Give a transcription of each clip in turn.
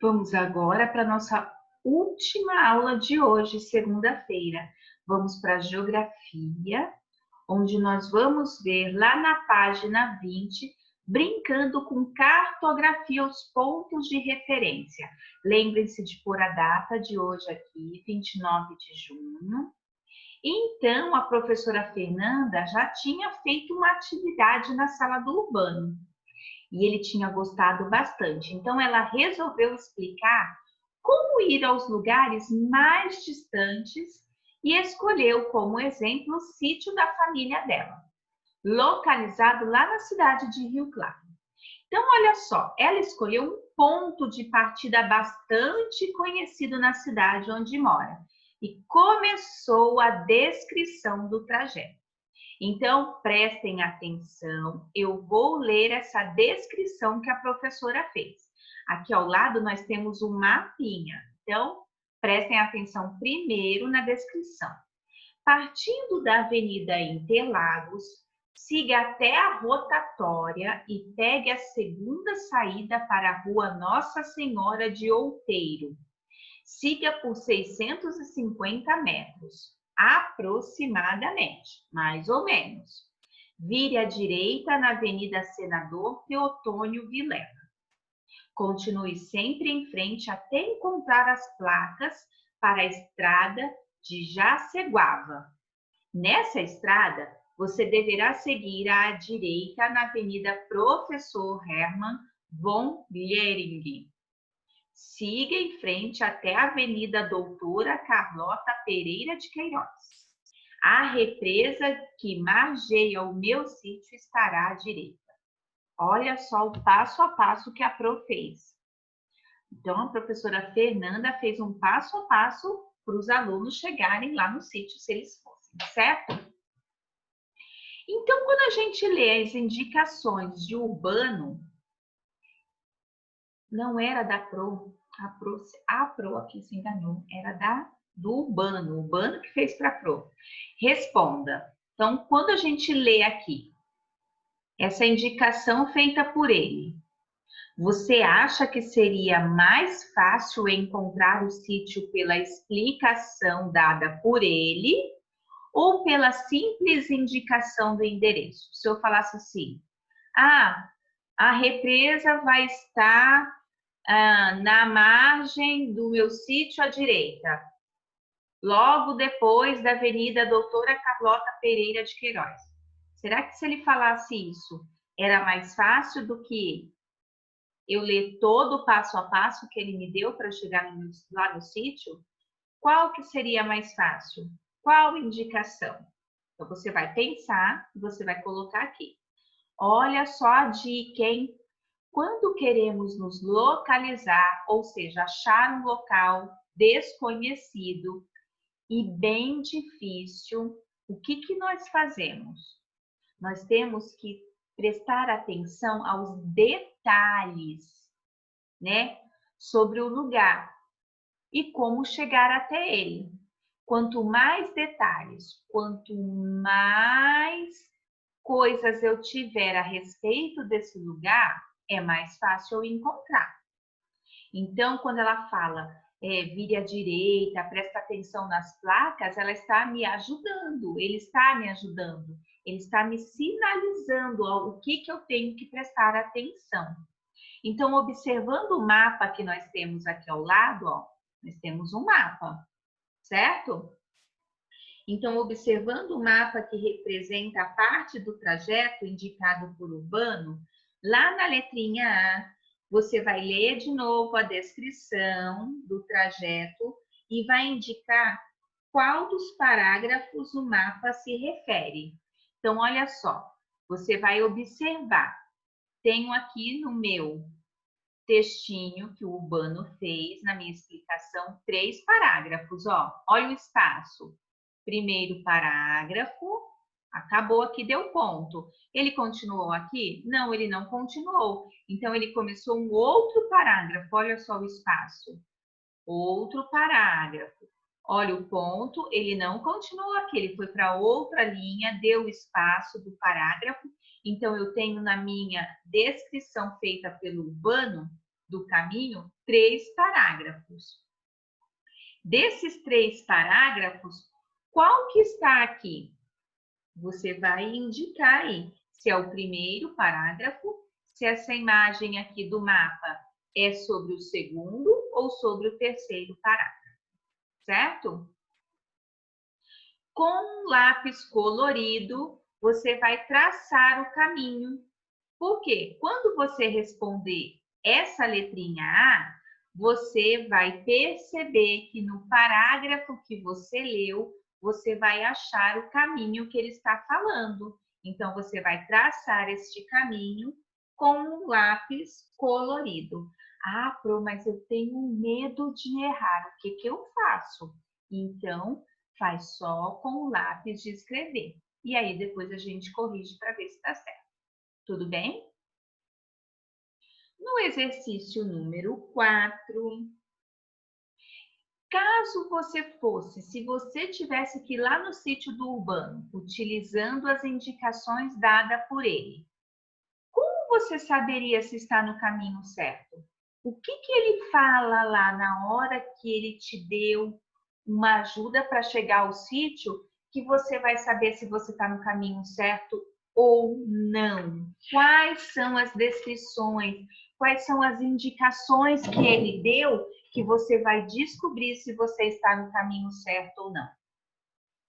Vamos agora para a nossa última aula de hoje, segunda-feira. Vamos para a geografia, onde nós vamos ver lá na página 20, brincando com cartografia os pontos de referência. Lembrem-se de pôr a data de hoje aqui, 29 de junho. Então, a professora Fernanda já tinha feito uma atividade na sala do Urbano e ele tinha gostado bastante. Então, ela resolveu explicar como ir aos lugares mais distantes e escolheu como exemplo o sítio da família dela, localizado lá na cidade de Rio Claro. Então, olha só, ela escolheu um ponto de partida bastante conhecido na cidade onde mora e começou a descrição do trajeto. Então, prestem atenção, eu vou ler essa descrição que a professora fez. Aqui ao lado nós temos um mapinha, então prestem atenção primeiro na descrição. Partindo da Avenida Interlagos, siga até a rotatória e pegue a segunda saída para a Rua Nossa Senhora de Outeiro. Siga por 650 metros, aproximadamente, mais ou menos. Vire à direita na Avenida Senador Teotônio Vilela. Continue sempre em frente até encontrar as placas para a estrada de Jaceguava. Nessa estrada, você deverá seguir à direita na Avenida Professor Hermann von Leering. Siga em frente até a Avenida Doutora Carlota Pereira de Queiroz. A represa que margeia o meu sítio estará à direita. Olha só o passo a passo que a Pro fez. Então, a professora Fernanda fez um passo a passo para os alunos chegarem lá no sítio, se eles fossem, certo? Então, quando a gente lê as indicações de Urbano, não era da Pro, a Pro aqui se enganou, era do Urbano, o Urbano que fez para a Pro. Responda. Então, quando a gente lê aqui, essa indicação feita por ele, você acha que seria mais fácil encontrar o sítio pela explicação dada por ele ou pela simples indicação do endereço? Se eu falasse assim, a represa vai estar na margem do meu sítio à direita, logo depois da Avenida Doutora Carlota Pereira de Queiroz. Será que se ele falasse isso, era mais fácil do que eu ler todo o passo a passo que ele me deu para chegar lá no sítio? Qual que seria mais fácil? Qual indicação? Então, você vai pensar e você vai colocar aqui. Olha só a dica, hein? Quando queremos nos localizar, ou seja, achar um local desconhecido e bem difícil, o que nós fazemos? Nós temos que prestar atenção aos detalhes, né, sobre o lugar e como chegar até ele. Quanto mais detalhes, quanto mais coisas eu tiver a respeito desse lugar, é mais fácil eu encontrar. Então, quando ela fala, vire à direita, presta atenção nas placas, ela está me ajudando, ele está me ajudando, ele está me sinalizando o que eu tenho que prestar atenção. Então, observando o mapa que nós temos aqui ao lado, ó, nós temos um mapa, certo? Então, observando o mapa que representa a parte do trajeto indicado por Urbano, lá na letrinha A, você vai ler de novo a descrição do trajeto e vai indicar qual dos parágrafos o mapa se refere. Então, olha só, você vai observar. Tenho aqui no meu textinho que o Urbano fez, na minha explicação, 3 parágrafos, ó. Olha o espaço. Primeiro parágrafo, acabou aqui, deu ponto. Ele continuou aqui? Não, ele não continuou. Então, ele começou um outro parágrafo, olha só o espaço. Outro parágrafo. Olha o ponto, ele não continuou aqui, ele foi para outra linha, deu o espaço do parágrafo. Então, eu tenho na minha descrição feita pelo Urbano do caminho 3 parágrafos. Desses 3 parágrafos, qual que está aqui? Você vai indicar aí se é o primeiro parágrafo, se essa imagem aqui do mapa é sobre o segundo ou sobre o terceiro parágrafo, certo? Com um lápis colorido, você vai traçar o caminho. Por quê? Quando você responder essa letrinha A, você vai perceber que no parágrafo que você leu, você vai achar o caminho que ele está falando. Então, você vai traçar este caminho com um lápis colorido. Ah, Pro, mas eu tenho medo de errar. O que que eu faço? Então, faz só com o lápis de escrever. E aí, depois a gente corrige para ver se está certo. Tudo bem? No exercício número 4, caso você fosse, se você tivesse que ir lá no sítio do Urbano, utilizando as indicações dadas por ele, como você saberia se está no caminho certo? O que que ele fala lá na hora que ele te deu uma ajuda para chegar ao sítio, que você vai saber se você está no caminho certo ou não? Quais são as descrições, quais são as indicações que ele deu que você vai descobrir se você está no caminho certo ou não?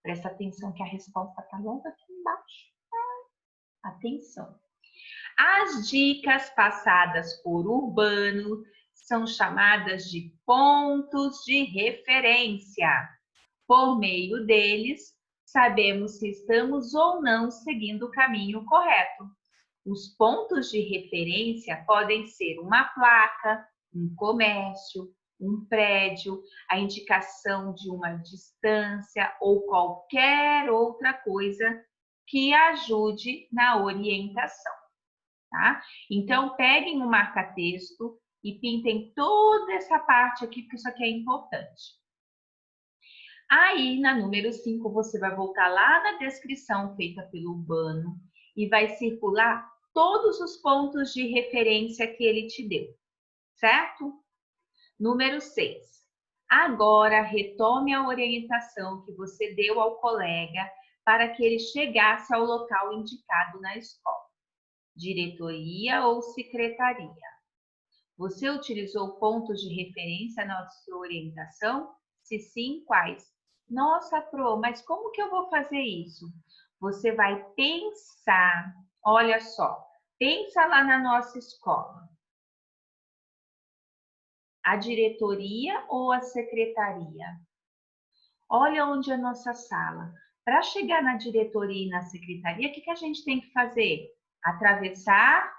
Presta atenção que a resposta está logo aqui embaixo. Atenção. As dicas passadas por Urbano são chamadas de pontos de referência. Por meio deles, sabemos se estamos ou não seguindo o caminho correto. Os pontos de referência podem ser uma placa, um comércio, um prédio, a indicação de uma distância ou qualquer outra coisa que ajude na orientação, tá? Então, peguem um marca-texto e pintem toda essa parte aqui, porque isso aqui é importante. Aí, na número 5, você vai voltar lá na descrição feita pelo Urbano e vai circular todos os pontos de referência que ele te deu, certo? Número 6. Agora, retome a orientação que você deu ao colega para que ele chegasse ao local indicado na escola. Diretoria ou secretaria. Você utilizou pontos de referência na sua orientação? Se sim, quais? Nossa, Pro, mas como que eu vou fazer isso? Você vai pensar, olha só, pensa lá na nossa escola. A diretoria ou a secretaria? Olha onde é a nossa sala. Para chegar na diretoria e na secretaria, o que que a gente tem que fazer? Atravessar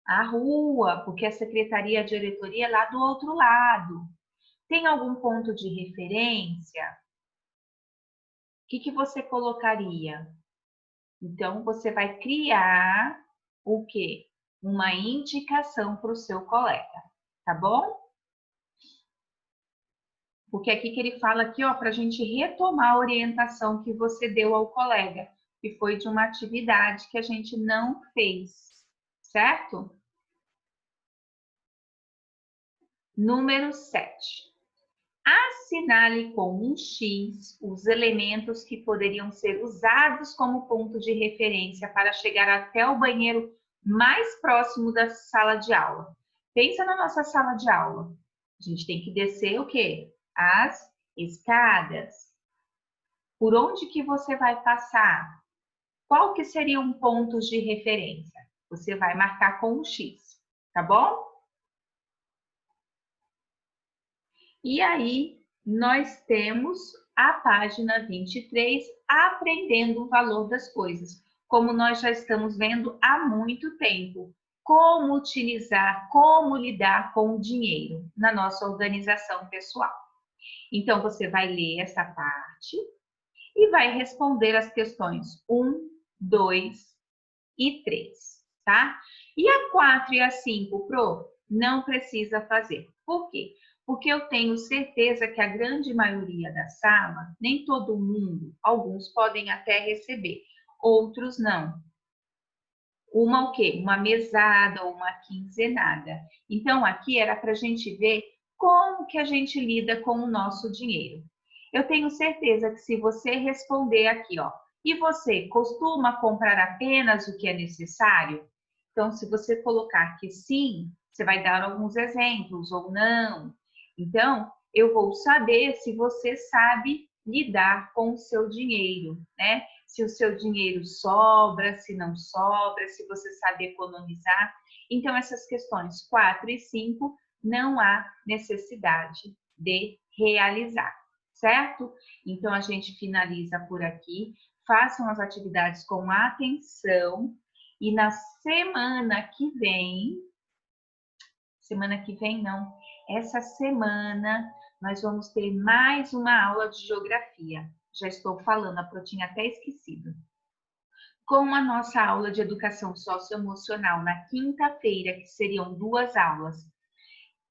a rua, porque a secretaria e a diretoria é lá do outro lado. Tem algum ponto de referência? O que que você colocaria? Então, você vai criar o quê? Uma indicação para o seu colega, tá bom? Porque aqui que ele fala aqui, ó, para a gente retomar a orientação que você deu ao colega, que foi de uma atividade que a gente não fez, certo? Número 7. Assinale com um X os elementos que poderiam ser usados como ponto de referência para chegar até o banheiro mais próximo da sala de aula. Pensa na nossa sala de aula. A gente tem que descer o quê? As escadas. Por onde que você vai passar? Qual que seriam pontos de referência? Você vai marcar com um X, tá bom? E aí, nós temos a página 23, aprendendo o valor das coisas. Como nós já estamos vendo há muito tempo, como utilizar, como lidar com o dinheiro na nossa organização pessoal. Então, você vai ler essa parte e vai responder as questões 1, 2 e 3, tá? E a 4 e a 5, Pro, não precisa fazer. Por quê? Porque eu tenho certeza que a grande maioria da sala, nem todo mundo, alguns podem até receber, outros não. uma o quê? Uma mesada ou uma quinzenada. Então, aqui era para a gente ver como que a gente lida com o nosso dinheiro. Eu tenho certeza que se você responder aqui, ó, e você costuma comprar apenas o que é necessário? Então, se você colocar que sim, você vai dar alguns exemplos ou não. Então, eu vou saber se você sabe lidar com o seu dinheiro, né? Se o seu dinheiro sobra, se não sobra, se você sabe economizar. Então, essas questões 4 e 5 não há necessidade de realizar, certo? Então, a gente finaliza por aqui. Façam as atividades com atenção e na semana que vem não, essa semana nós vamos ter mais uma aula de geografia. Já estou falando, a Pro tinha até esquecido. Com a nossa aula de educação socioemocional na quinta-feira, que seriam 2 aulas,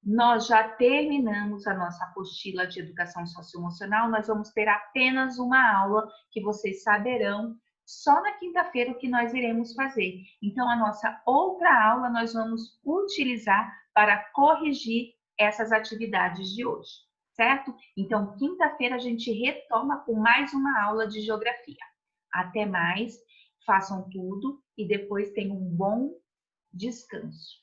nós já terminamos a nossa apostila de educação socioemocional, nós vamos ter apenas uma aula que vocês saberão só na quinta-feira o que nós iremos fazer. Então, a nossa outra aula nós vamos utilizar para corrigir essas atividades de hoje, certo? Então, quinta-feira a gente retoma com mais uma aula de geografia. Até mais, façam tudo e depois tenham um bom descanso.